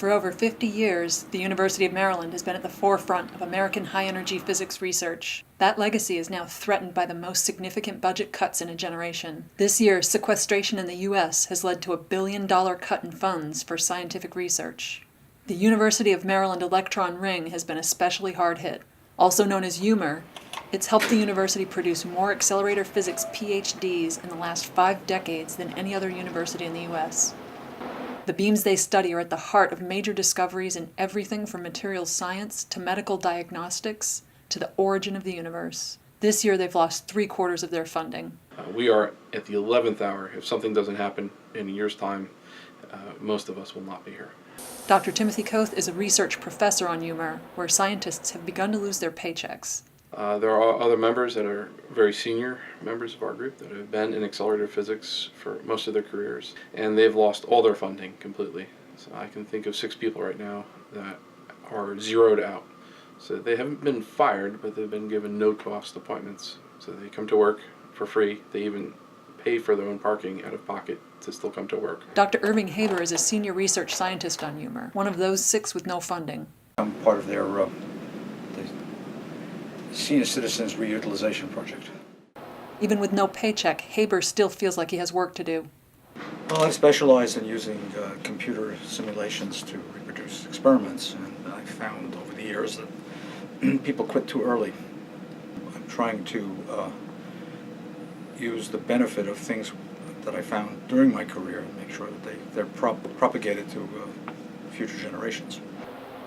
For over 50 years, the University of Maryland has been at the forefront of American high-energy physics research. That legacy is now threatened by the most significant budget cuts in a generation. This year, sequestration in the U.S. has led to a $1 billion cut in funds for scientific research. The University of Maryland Electron ring has been especially hard hit. Also known as UMER, it's helped the university produce more accelerator physics PhDs in the last 5 decades than any other university in the U.S. The beams they study are at the heart of major discoveries in everything from materials science to medical diagnostics to the origin of the universe. This year they've lost 3/4 of their funding. We are at the 11th hour. If something doesn't happen in a year's time, most of us will not be here. Dr. Timothy Koth is a research professor on UMER, where scientists have begun to lose their paychecks. There are other members that are very senior members of our group that have been in accelerator physics for most of their careers, and they've lost all their funding completely. So I can think of 6 people right now that are zeroed out. So they haven't been fired, but they've been given no-cost appointments. So they come to work for free. They even pay for their own parking out of pocket to still come to work. Dr. Irving Haber is a senior research scientist on UMER, one of those 6 with no funding. I'm part of their Senior Citizens Reutilization Project. Even with no paycheck, Haber still feels like he has work to do. Well, I specialize in using computer simulations to reproduce experiments, and I found over the years that people quit too early. I'm trying to use the benefit of things that I found during my career and make sure that they're propagated to future generations.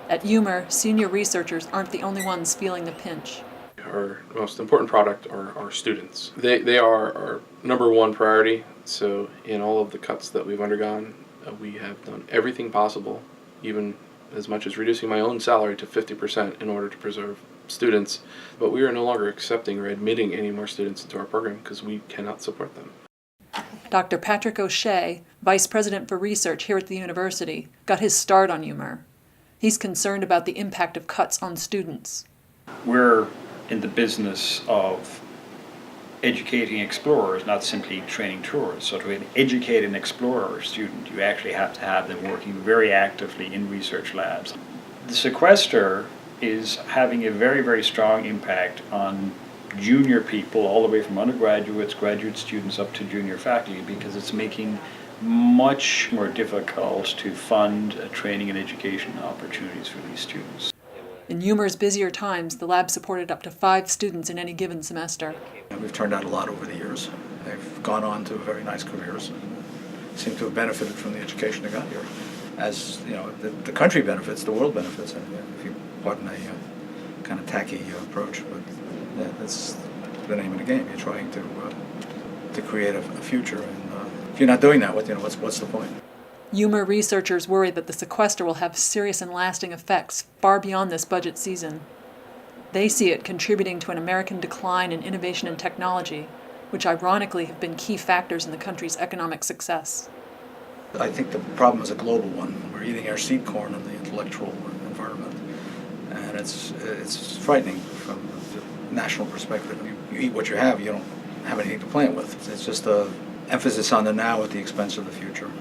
At UMER, senior researchers aren't the only ones feeling the pinch. Our most important product are our students. They are our number one priority. So in all of the cuts that we've undergone, we have done everything possible, even as much as reducing my own salary to 50% in order to preserve students. But we are no longer accepting or admitting any more students into our program because we cannot support them. Dr. Patrick O'Shea, Vice President for Research here at the university, got his start on UMER. He's concerned about the impact of cuts on students. We're in the business of educating explorers, not simply training tours. So to educate an explorer student, you actually have to have them working very actively in research labs. The sequester is having a very, very strong impact on junior people, all the way from undergraduates, graduate students, up to junior faculty, because it's making much more difficult to fund training and education opportunities for these students. In UMER's busier times, the lab supported up to 5 students in any given semester. And we've turned out a lot over the years. They've gone on to very nice careers and seem to have benefited from the education they got here. As you know, the country benefits, the world benefits, if you pardon a kind of tacky approach, but yeah, that's the name of the game. You're trying to create a future, and if you're not doing that, what's the point? UMER researchers worry that the sequester will have serious and lasting effects far beyond this budget season. They see it contributing to an American decline in innovation and technology, which ironically have been key factors in the country's economic success. I think the problem is a global one. We're eating our seed corn in the intellectual environment, and it's frightening from the national perspective. You eat what you have, you don't have anything to plant with. It's just an emphasis on the now at the expense of the future.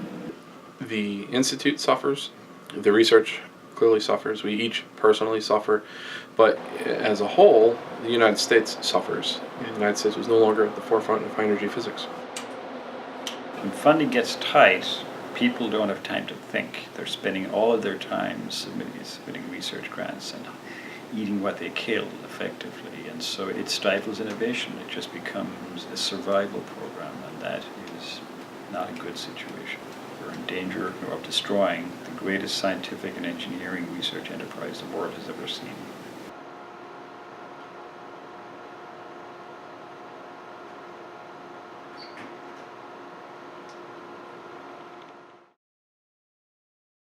The Institute suffers, the research clearly suffers, we each personally suffer, but as a whole, the United States suffers. The United States was no longer at the forefront of high-energy physics. When funding gets tight, people don't have time to think. They're spending all of their time submitting research grants and eating what they kill effectively, and so it stifles innovation. It just becomes a survival program, and that is not a good situation. We're in danger of destroying the greatest scientific and engineering research enterprise the world has ever seen.